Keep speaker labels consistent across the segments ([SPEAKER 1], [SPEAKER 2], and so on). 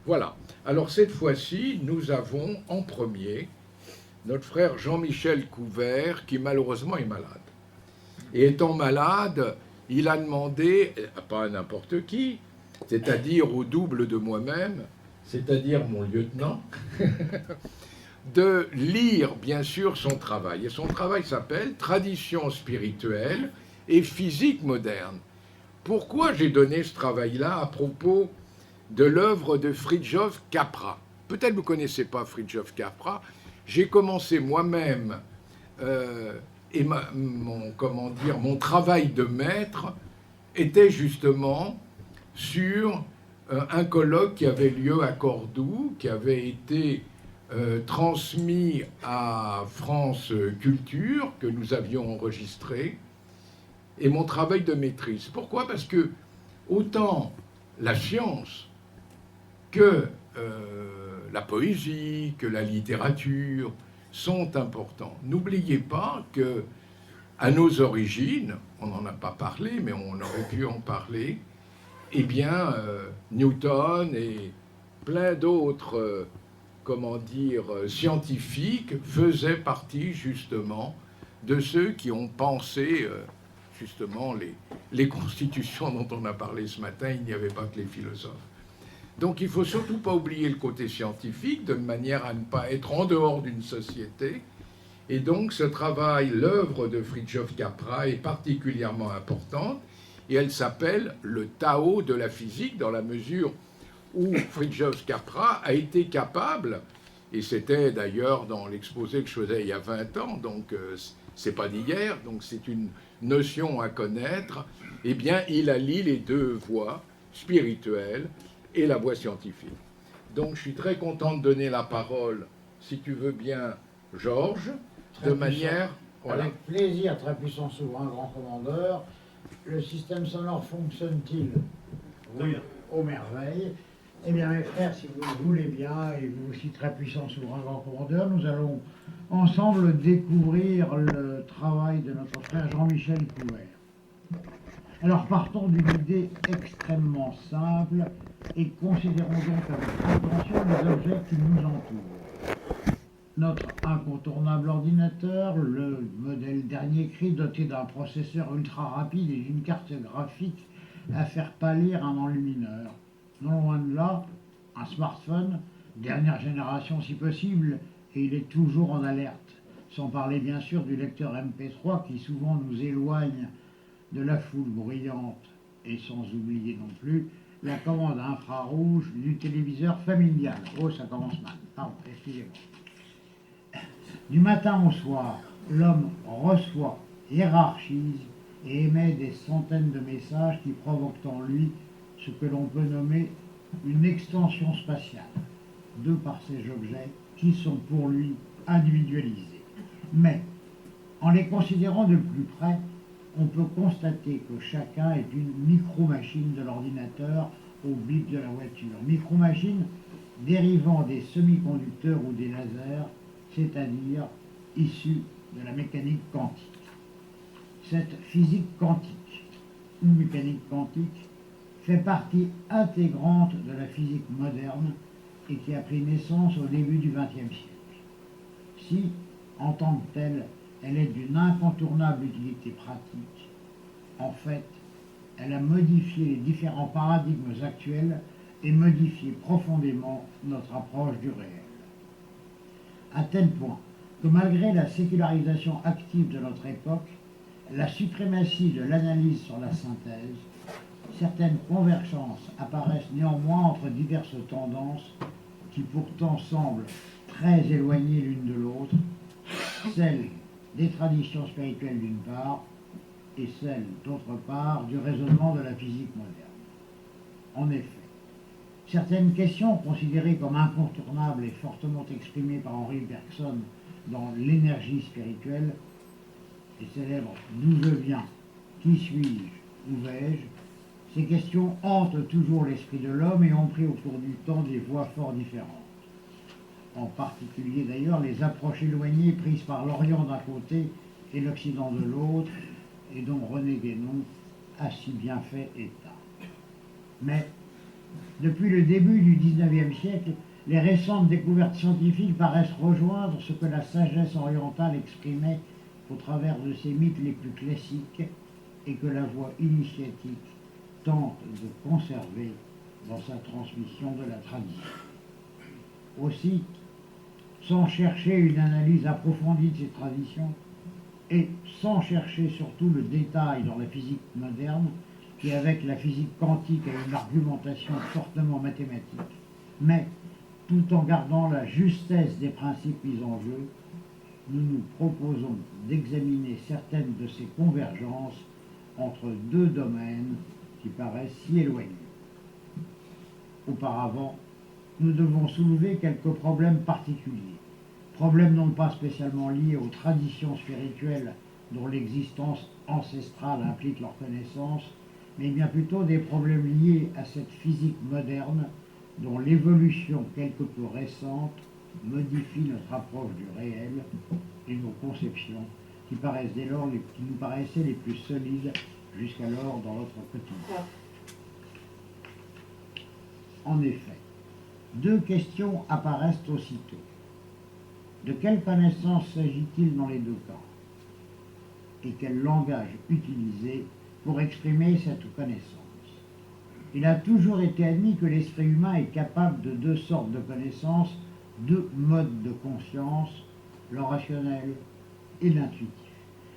[SPEAKER 1] Voilà. Alors cette fois-ci, nous avons en premier notre frère Jean-Michel Couvert, qui malheureusement est malade. Et étant malade, il a demandé, pas à n'importe qui, c'est-à-dire au double de moi-même, c'est-à-dire mon lieutenant, de lire bien sûr son travail. Et son travail s'appelle Tradition spirituelle et physique moderne. Pourquoi j'ai donné ce travail-là à propos de l'œuvre de Fritjof Capra? Peut-être vous ne connaissez pas Fritjof Capra. J'ai commencé moi-même et mon travail de maître était justement sur un colloque qui avait lieu à Cordoue, qui avait été transmis à France Culture, que nous avions enregistré, et mon travail de maîtrise. Pourquoi? Parce que autant la science que la poésie, que la littérature sont importants. N'oubliez pas que, à nos origines, on n'en a pas parlé, mais on aurait pu en parler, eh bien, Newton et plein d'autres, scientifiques faisaient partie justement de ceux qui ont pensé justement les constitutions dont on a parlé ce matin. Il n'y avait pas que les philosophes. Donc il ne faut surtout pas oublier le côté scientifique, de manière à ne pas être en dehors d'une société. Et donc ce travail, l'œuvre de Fritjof Capra est particulièrement importante, et elle s'appelle le Tao de la physique, dans la mesure où Fritjof Capra a été capable, et c'était d'ailleurs dans l'exposé que je faisais il y a 20 ans, donc c'est pas d'hier, donc c'est une notion à connaître, eh bien il allie les deux voies spirituelles et la voie scientifique. Donc je suis très content de donner la parole, si tu veux bien, Georges, de manière...
[SPEAKER 2] Voilà. Avec plaisir, très puissant souverain, grand commandeur. Le système sonore fonctionne-t-il? Oui, aux merveilles. Eh bien, mes frères, si vous le voulez bien, et vous aussi très puissant souverain, grand commandeur, nous allons ensemble découvrir le travail de notre frère Jean-Michel Couvert. Alors partons d'une idée extrêmement simple et considérons donc avec attention les objets qui nous entourent. Notre incontournable ordinateur, le modèle dernier cri doté d'un processeur ultra rapide et d'une carte graphique à faire pâlir un enlumineur. Non loin de là, un smartphone, dernière génération si possible, et il est toujours en alerte. Sans parler bien sûr du lecteur MP3 qui souvent nous éloigne de la foule bruyante, et sans oublier non plus la commande infrarouge du téléviseur familial. Oh, ça commence mal. Pardon, excusez-moi. Du matin au soir, l'homme reçoit, hiérarchise et émet des centaines de messages qui provoquent en lui ce que l'on peut nommer une extension spatiale, de par ces objets qui sont pour lui individualisés. Mais, en les considérant de plus près, on peut constater que chacun est une micro-machine de l'ordinateur au bip de la voiture. Micro-machine dérivant des semi-conducteurs ou des lasers, c'est-à-dire issue de la mécanique quantique. Cette physique quantique, ou mécanique quantique, fait partie intégrante de la physique moderne et qui a pris naissance au début du XXe siècle. Si, en tant que telle, elle est d'une incontournable utilité pratique, en fait, elle a modifié les différents paradigmes actuels et modifié profondément notre approche du réel. À tel point que malgré la sécularisation active de notre époque, la suprématie de l'analyse sur la synthèse, certaines convergences apparaissent néanmoins entre diverses tendances qui pourtant semblent très éloignées l'une de l'autre, celle des traditions spirituelles d'une part et celle d'autre part du raisonnement de la physique moderne. En effet, certaines questions considérées comme incontournables et fortement exprimées par Henri Bergson dans l'énergie spirituelle, les célèbres « D'où je viens ? Qui suis-je ? Où vais-je ?» Ces questions hantent toujours l'esprit de l'homme et ont pris au cours du temps des voies fort différentes. En particulier d'ailleurs les approches éloignées prises par l'Orient d'un côté et l'Occident de l'autre, et dont René Guénon a si bien fait état. Mais Depuis le début du XIXe siècle, les récentes découvertes scientifiques paraissent rejoindre ce que la sagesse orientale exprimait au travers de ses mythes les plus classiques et que la voie initiatique tente de conserver dans sa transmission de la tradition. Aussi, sans chercher une analyse approfondie de ces traditions, et sans chercher surtout le détail dans la physique moderne, qui avec la physique quantique a une argumentation fortement mathématique, mais tout en gardant la justesse des principes mis en jeu, nous nous proposons d'examiner certaines de ces convergences entre deux domaines qui paraissent si éloignés. Auparavant, nous devons soulever quelques problèmes particuliers. Problèmes non pas spécialement liés aux traditions spirituelles dont l'existence ancestrale implique leur connaissance, mais bien plutôt des problèmes liés à cette physique moderne dont l'évolution quelque peu récente modifie notre approche du réel et nos conceptions qui paraissent dès lors qui nous paraissaient les plus solides jusqu'alors dans notre quotidien. En effet, deux questions apparaissent aussitôt. De quelle connaissance s'agit-il dans les deux cas? Et quel langage utiliser pour exprimer cette connaissance? Il a toujours été admis que l'esprit humain est capable de deux sortes de connaissances, deux modes de conscience, le rationnel et l'intuitif,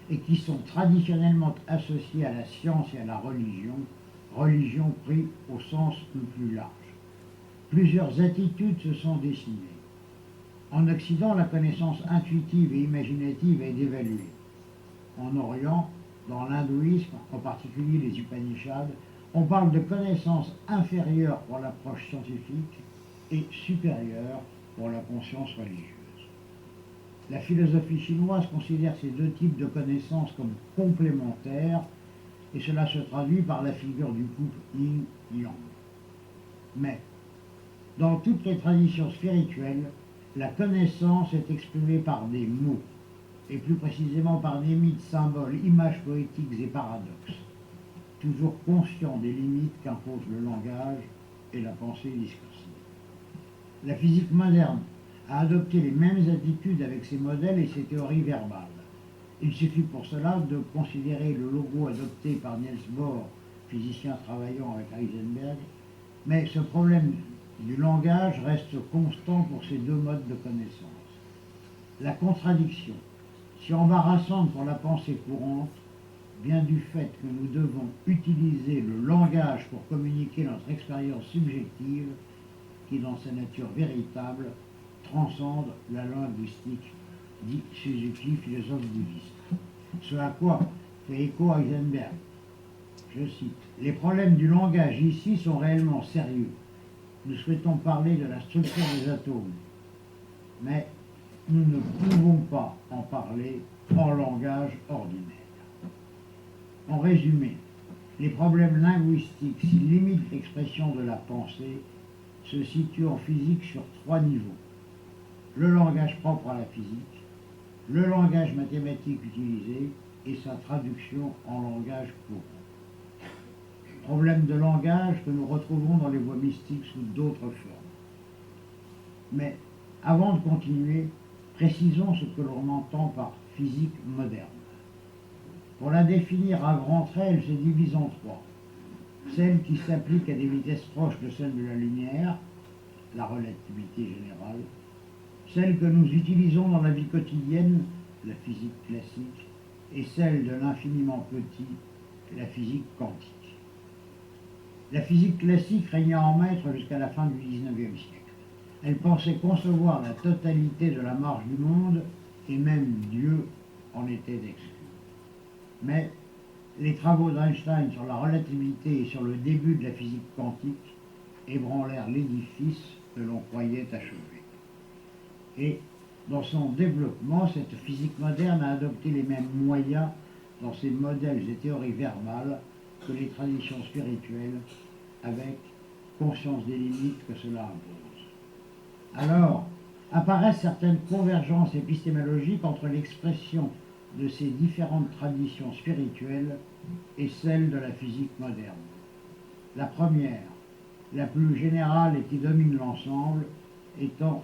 [SPEAKER 2] et qui sont traditionnellement associés à la science et à la religion pris au sens le plus large. Plusieurs attitudes se sont dessinées. En Occident, la connaissance intuitive et imaginative est dévaluée. En Orient, dans l'hindouisme, en particulier les Upanishads, on parle de connaissances inférieures pour l'approche scientifique et supérieures pour la conscience religieuse. La philosophie chinoise considère ces deux types de connaissances comme complémentaires et cela se traduit par la figure du couple yin-yang. Mais, dans toutes les traditions spirituelles, la connaissance est exprimée par des mots, et plus précisément par des mythes, symboles, images poétiques et paradoxes, toujours conscients des limites qu'impose le langage et la pensée discursive. La physique moderne a adopté les mêmes attitudes avec ses modèles et ses théories verbales. Il suffit pour cela de considérer le logo adopté par Niels Bohr, physicien travaillant avec Heisenberg, mais ce problème du langage reste constant pour ces deux modes de connaissance. La contradiction, si embarrassante pour la pensée courante, vient du fait que nous devons utiliser le langage pour communiquer notre expérience subjective qui, dans sa nature véritable, transcende la linguistique, dit Suzuki, philosophe bouddhiste. Ce à quoi fait écho Heisenberg. Je cite, « Les problèmes du langage ici sont réellement sérieux. Nous souhaitons parler de la structure des atomes, mais nous ne pouvons pas en parler en langage ordinaire. » En résumé, les problèmes linguistiques, s'ils limitent l'expression de la pensée, se situent en physique sur trois niveaux. Le langage propre à la physique, le langage mathématique utilisé et sa traduction en langage courant. Problème de langage que nous retrouvons dans les voies mystiques sous d'autres formes. Mais avant de continuer, précisons ce que l'on entend par physique moderne. Pour la définir à grands traits, elle se divise en trois. Celle qui s'applique à des vitesses proches de celles de la lumière, la relativité générale, celle que nous utilisons dans la vie quotidienne, la physique classique, et celle de l'infiniment petit, la physique quantique. La physique classique régna en maître jusqu'à la fin du XIXe siècle. Elle pensait concevoir la totalité de la marche du monde, et même Dieu en était exclu. Mais les travaux d'Einstein sur la relativité et sur le début de la physique quantique ébranlèrent l'édifice que l'on croyait achevé. Et dans son développement, cette physique moderne a adopté les mêmes moyens dans ses modèles et théories verbales que les traditions spirituelles, avec conscience des limites que cela impose. Alors, apparaissent certaines convergences épistémologiques entre l'expression de ces différentes traditions spirituelles et celle de la physique moderne. La première, la plus générale et qui domine l'ensemble, étant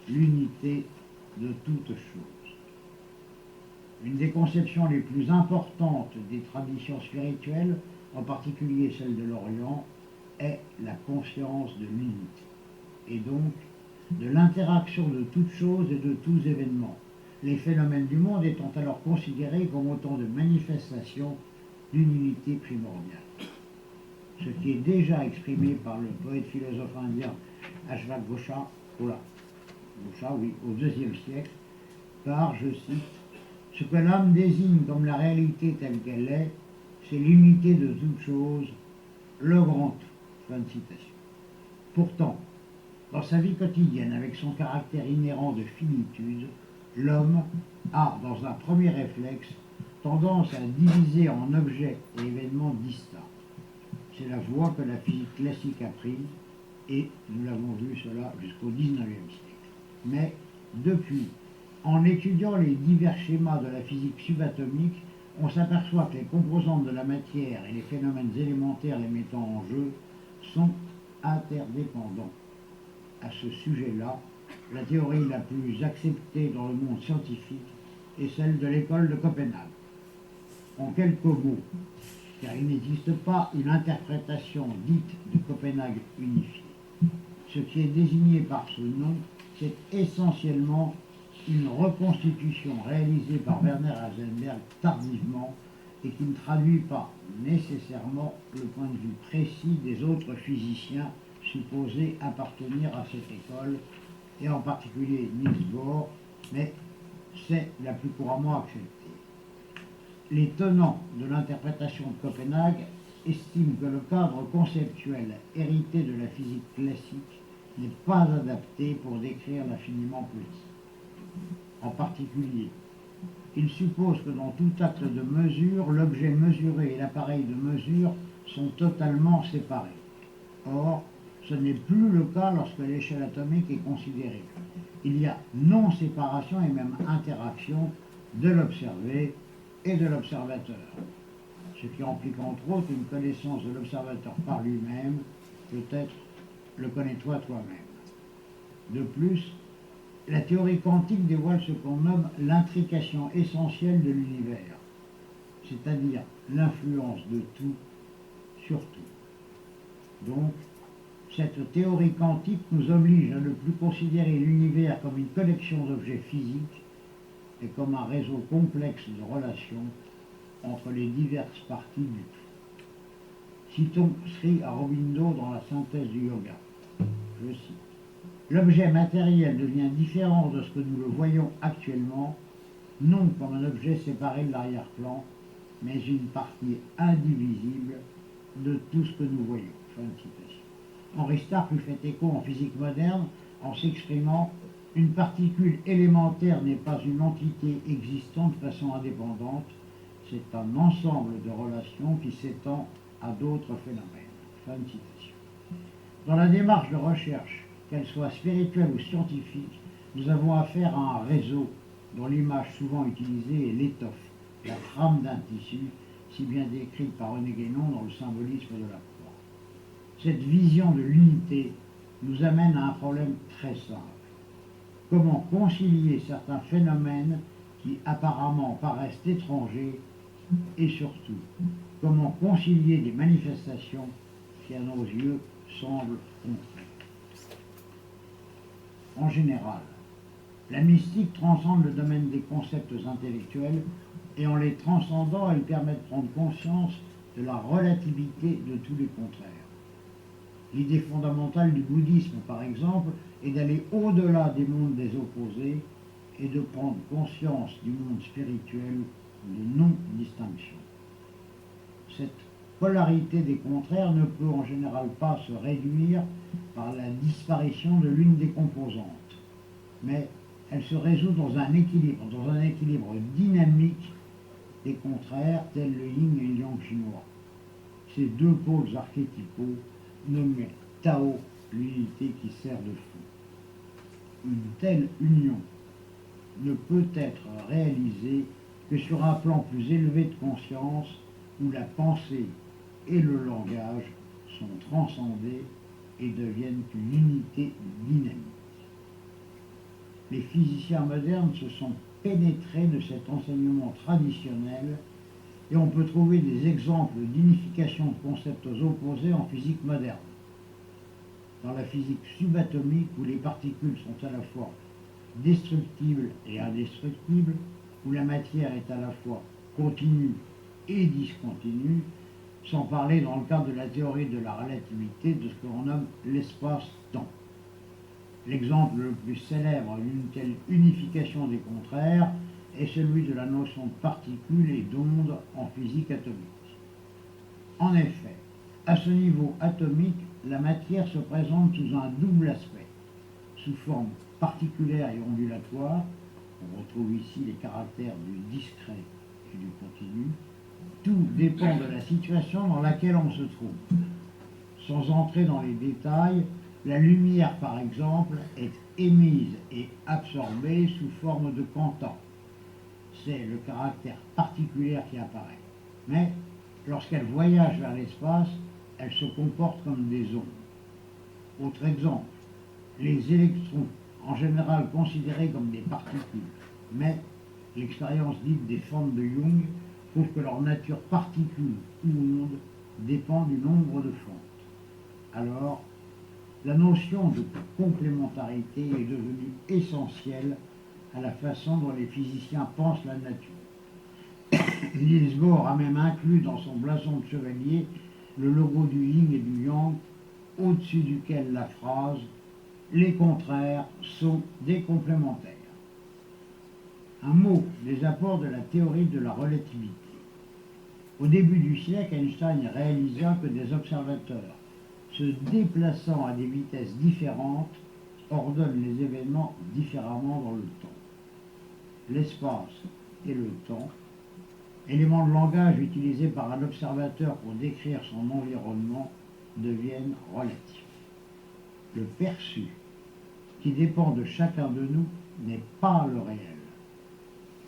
[SPEAKER 2] l'unité de toutes choses. Une des conceptions les plus importantes des traditions spirituelles, en particulier celle de l'Orient, est la conscience de l'unité, et donc de l'interaction de toutes choses et de tous événements, les phénomènes du monde étant alors considérés comme autant de manifestations d'une unité primordiale. Ce qui est déjà exprimé par le poète philosophe indien Ashwagandha Ghosa, au IIe siècle, par, je cite, « Ce que l'homme désigne comme la réalité telle qu'elle est, c'est l'unité de toutes choses, le grand tout. » Fin de citation. Pourtant, dans sa vie quotidienne, avec son caractère inhérent de finitude, l'homme a, dans un premier réflexe, tendance à diviser en objets et événements distincts. C'est la voie que la physique classique a prise, et nous l'avons vu cela jusqu'au XIXe siècle. Mais depuis, en étudiant les divers schémas de la physique subatomique, on s'aperçoit que les composantes de la matière et les phénomènes élémentaires les mettant en jeu sont interdépendants. À ce sujet-là, la théorie la plus acceptée dans le monde scientifique est celle de l'école de Copenhague. En quelques mots, car il n'existe pas une interprétation dite de Copenhague unifiée. Ce qui est désigné par ce nom, c'est essentiellement une reconstitution réalisée par Werner Heisenberg tardivement et qui ne traduit pas nécessairement le point de vue précis des autres physiciens supposés appartenir à cette école, et en particulier Niels Bohr, mais c'est la plus couramment acceptée. Les tenants de l'interprétation de Copenhague estiment que le cadre conceptuel hérité de la physique classique n'est pas adapté pour décrire l'infiniment petit. En particulier, ils supposent que dans tout acte de mesure, l'objet mesuré et l'appareil de mesure sont totalement séparés. Or, ce n'est plus le cas lorsque l'échelle atomique est considérée. Il y a non-séparation et même interaction de l'observé et de l'observateur, ce qui implique entre autres une connaissance de l'observateur par lui-même, peut-être le connais-toi toi-même. De plus, la théorie quantique dévoile ce qu'on nomme l'intrication essentielle de l'univers, c'est-à-dire l'influence de tout sur tout. Donc, cette théorie quantique nous oblige à ne plus considérer l'univers comme une collection d'objets physiques, et comme un réseau complexe de relations entre les diverses parties du tout. Citons Sri Aurobindo dans la synthèse du yoga. Je cite. L'objet matériel devient différent de ce que nous le voyons actuellement, non comme un objet séparé de l'arrière-plan, mais une partie indivisible de tout ce que nous voyons. Fin de citation. Henri Stark lui fait écho en physique moderne en s'exprimant: une particule élémentaire n'est pas une entité existant de façon indépendante, c'est un ensemble de relations qui s'étend à d'autres phénomènes. Fin de citation. Dans la démarche de recherche, qu'elle soit spirituelle ou scientifique, nous avons affaire à un réseau dont l'image souvent utilisée est l'étoffe, la trame d'un tissu, si bien décrite par René Guénon dans le symbolisme de la croix. Cette vision de l'unité nous amène à un problème très simple. Comment concilier certains phénomènes qui apparemment paraissent étrangers et surtout, comment concilier des manifestations qui à nos yeux semblent concrètes. En général, la mystique transcende le domaine des concepts intellectuels et en les transcendant, elle permet de prendre conscience de la relativité de tous les contraires. L'idée fondamentale du bouddhisme, par exemple, est d'aller au-delà des mondes des opposés et de prendre conscience du monde spirituel de non-distinction. Cette polarité des contraires ne peut en général pas se réduire par la disparition de l'une des composantes, mais elle se résout dans un équilibre dynamique des contraires tels le yin et le yang chinois. Ces deux pôles archétypaux nommés Tao, l'unité qui sert de fond. Une telle union ne peut être réalisée que sur un plan plus élevé de conscience où la pensée et le langage sont transcendés et deviennent une unité dynamique. Les physiciens modernes se sont pénétrés de cet enseignement traditionnel et on peut trouver des exemples d'unification de concepts opposés en physique moderne. Dans la physique subatomique, où les particules sont à la fois destructibles et indestructibles, où la matière est à la fois continue et discontinue, sans parler dans le cadre de la théorie de la relativité de ce que l'on nomme l'espace-temps. L'exemple le plus célèbre d'une telle unification des contraires est celui de la notion de particules et d'ondes en physique atomique. En effet, à ce niveau atomique, la matière se présente sous un double aspect, sous forme particulaire et ondulatoire. On retrouve ici les caractères du discret et du continu. Tout dépend de la situation dans laquelle on se trouve. Sans entrer dans les détails, la lumière, par exemple, est émise et absorbée sous forme de quantan. C'est le caractère particulier qui apparaît. Mais lorsqu'elle voyage vers l'espace, elle se comporte comme des ondes. Autre exemple, les électrons, en général considérés comme des particules, mais l'expérience dite des formes de Young prouve que leur nature particule ou onde dépend du nombre de fentes. Alors, la notion de complémentarité est devenue essentielle à la façon dont les physiciens pensent la nature. Niels Bohr a même inclus dans son blason de chevalier le logo du yin et du yang, au-dessus duquel la phrase « Les contraires sont des complémentaires ». Un mot des apports de la théorie de la relativité. Au début du siècle, Einstein réalisa que des observateurs se déplaçant à des vitesses différentes ordonnent les événements différemment dans le temps. L'espace et le temps, éléments de langage utilisés par un observateur pour décrire son environnement, deviennent relatifs. Le perçu, qui dépend de chacun de nous, n'est pas le réel.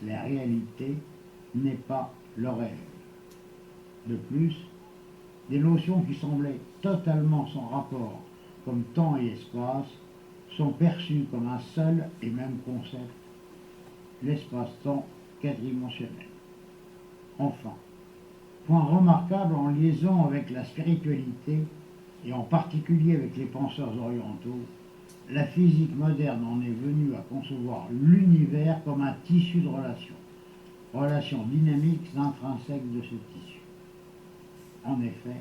[SPEAKER 2] La réalité n'est pas le réel. De plus, des notions qui semblaient totalement sans rapport, comme temps et espace, sont perçues comme un seul et même concept, l'espace-temps quadrimensionnel. Enfin, point remarquable en liaison avec la spiritualité, et en particulier avec les penseurs orientaux, la physique moderne en est venue à concevoir l'univers comme un tissu de relations dynamiques intrinsèques de ce tissu. En effet,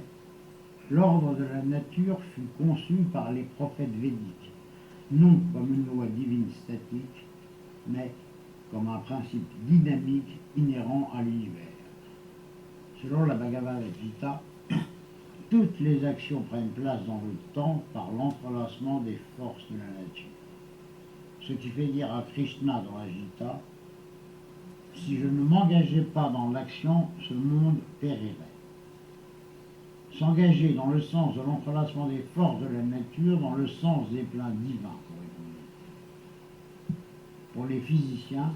[SPEAKER 2] l'ordre de la nature fut conçu par les prophètes védiques, non comme une loi divine statique, mais comme un principe dynamique inhérent à l'univers. Selon la Bhagavad Gita, toutes les actions prennent place dans le temps par l'entrelacement des forces de la nature. Ce qui fait dire à Krishna dans la Gita, « Si je ne m'engageais pas dans l'action, ce monde périrait. » S'engager dans le sens de l'entrelacement des forces de la nature, dans le sens des plans divins. Pour les physiciens,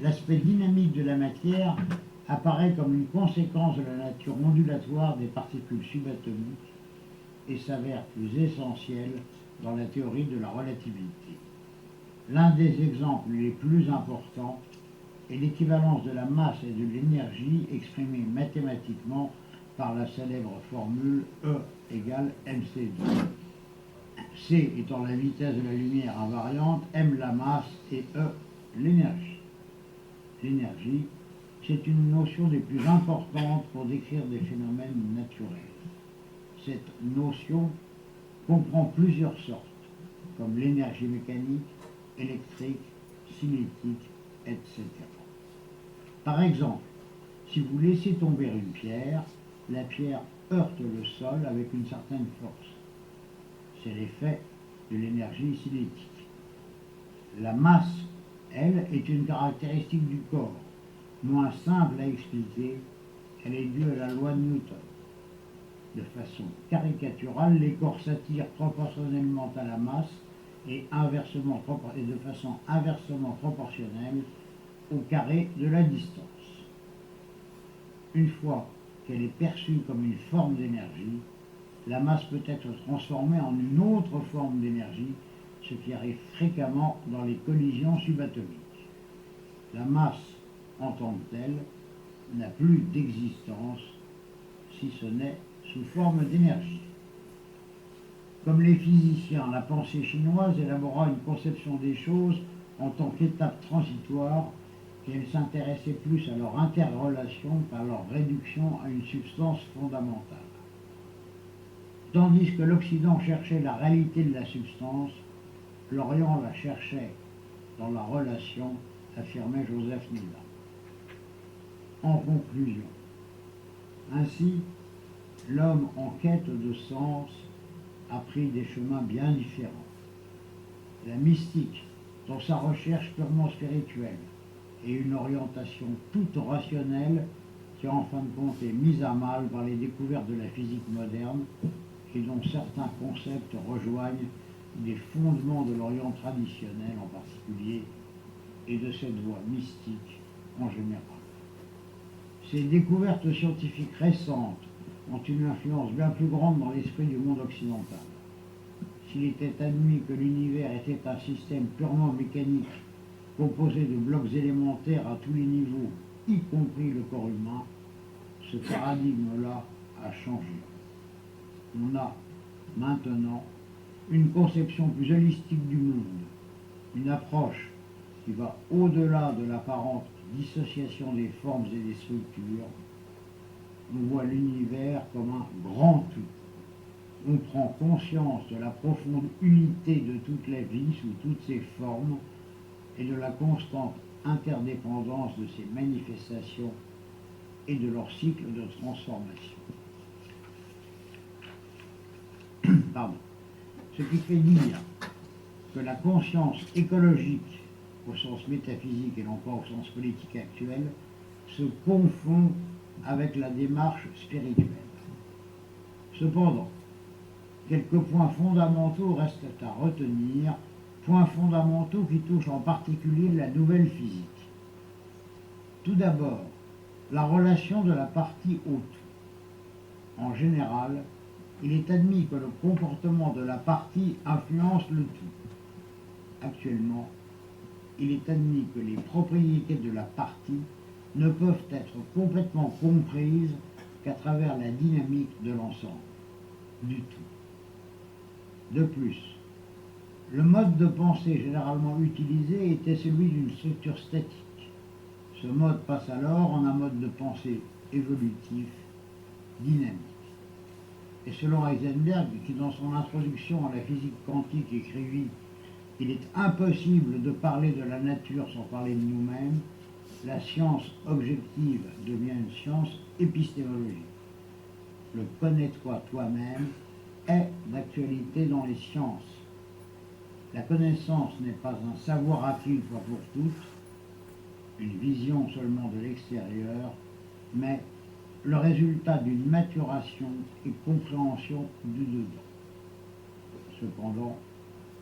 [SPEAKER 2] l'aspect dynamique de la matière apparaît comme une conséquence de la nature ondulatoire des particules subatomiques et s'avère plus essentiel dans la théorie de la relativité. L'un des exemples les plus importants est l'équivalence de la masse et de l'énergie exprimée mathématiquement par la célèbre formule E égale mc2. C étant la vitesse de la lumière invariante, m la masse et E l'énergie. L'énergie, c'est une notion des plus importantes pour décrire des phénomènes naturels. Cette notion comprend plusieurs sortes, comme l'énergie mécanique, électrique, cinétique, etc. Par exemple, si vous laissez tomber une pierre, la pierre heurte le sol avec une certaine force. C'est l'effet de l'énergie cinétique. La masse, elle, est une caractéristique du corps. Moins simple à expliquer, elle est due à la loi de Newton. De façon caricaturale, les corps s'attirent proportionnellement à la masse et de façon inversement proportionnelle au carré de la distance. Une fois qu'elle est perçue comme une forme d'énergie, la masse peut être transformée en une autre forme d'énergie, ce qui arrive fréquemment dans les collisions subatomiques. La masse, en tant que telle, n'a plus d'existence, si ce n'est sous forme d'énergie. Comme les physiciens, la pensée chinoise élabora une conception des choses en tant qu'étape transitoire, et elle s'intéressait plus à leur interrelation qu'à leur réduction à une substance fondamentale. Tandis que l'Occident cherchait la réalité de la substance, l'Orient la cherchait dans la relation, affirmait Joseph Nida. En conclusion, ainsi, l'homme en quête de sens a pris des chemins bien différents. La mystique, dans sa recherche purement spirituelle, et une orientation toute rationnelle qui en fin de compte est mise à mal par les découvertes de la physique moderne et dont certains concepts rejoignent les fondements de l'Orient traditionnel en particulier et de cette voie mystique en général. Ces découvertes scientifiques récentes ont une influence bien plus grande dans l'esprit du monde occidental. S'il était admis que l'univers était un système purement mécanique composé de blocs élémentaires à tous les niveaux, y compris le corps humain, ce paradigme-là a changé. On a maintenant une conception plus holistique du monde, une approche qui va au-delà de l'apparente dissociation des formes et des structures. On voit l'univers comme un grand tout. On prend conscience de la profonde unité de toute la vie sous toutes ses formes et de la constante interdépendance de ses manifestations et de leur cycle de transformation. Pardon. Ce qui fait dire que la conscience écologique, au sens métaphysique et non pas au sens politique actuel, se confond avec la démarche spirituelle. Cependant, quelques points fondamentaux restent à retenir, points fondamentaux qui touchent en particulier la nouvelle physique. Tout d'abord, la relation de la partie au tout. En général, il est admis que le comportement de la partie influence le tout. Actuellement, il est admis que les propriétés de la partie ne peuvent être complètement comprises qu'à travers la dynamique de l'ensemble, du tout. De plus, le mode de pensée généralement utilisé était celui d'une structure statique. Ce mode passe alors en un mode de pensée évolutif, dynamique. Et selon Heisenberg, qui dans son introduction à la physique quantique écrivit « Il est impossible de parler de la nature sans parler de nous-mêmes », la science objective devient une science épistémologique. Le « connais-toi toi-même » est d'actualité dans les sciences. La connaissance n'est pas un savoir acquis une fois pour toutes, une vision seulement de l'extérieur, mais le résultat d'une maturation et compréhension du dedans. Cependant,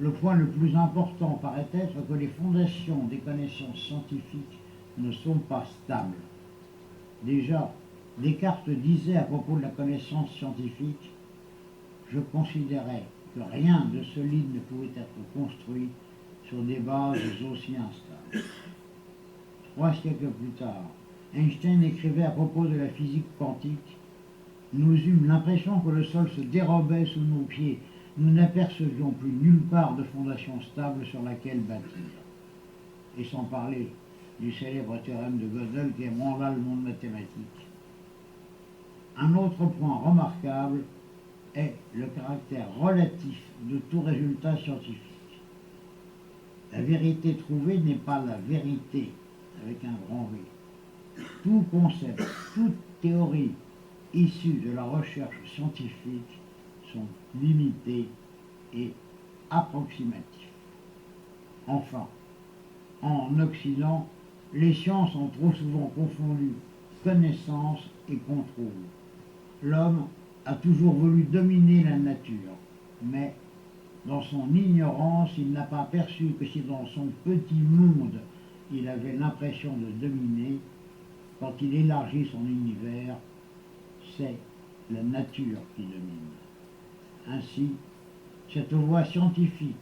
[SPEAKER 2] le point le plus important paraît être que les fondations des connaissances scientifiques ne sont pas stables. Déjà, Descartes disait à propos de la connaissance scientifique « Je considérais que rien de solide ne pouvait être construit sur des bases aussi instables. » 3 siècles plus tard, Einstein écrivait à propos de la physique quantique « Nous eûmes l'impression que le sol se dérobait sous nos pieds. Nous n'apercevions plus nulle part de fondation stable sur laquelle bâtir. » Et sans parler du célèbre théorème de Gödel qui ébranla le monde mathématique. Un autre point remarquable est le caractère relatif de tout résultat scientifique. La vérité trouvée n'est pas la vérité avec un grand V. Tout concept, toute théorie issue de la recherche scientifique sont limités et approximatifs. Enfin, en Occident, les sciences ont trop souvent confondu connaissance et contrôle. L'homme a toujours voulu dominer la nature, mais dans son ignorance, il n'a pas perçu que si dans son petit monde, il avait l'impression de dominer, quand il élargit son univers, c'est la nature qui domine. Ainsi, cette voie scientifique,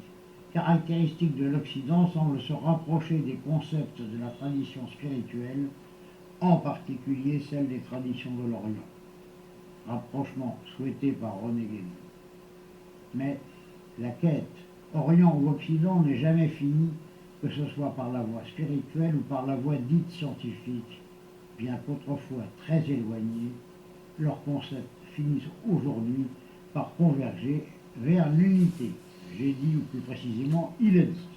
[SPEAKER 2] caractéristique de l'Occident, semble se rapprocher des concepts de la tradition spirituelle, en particulier celle des traditions de l'Orient, rapprochement souhaité par René Guénon. Mais la quête, Orient ou Occident, n'est jamais finie, que ce soit par la voie spirituelle ou par la voie dite scientifique, bien qu'autrefois très éloignés, leurs concepts finissent aujourd'hui par converger vers l'unité. J'ai dit, ou plus précisément, il a dit.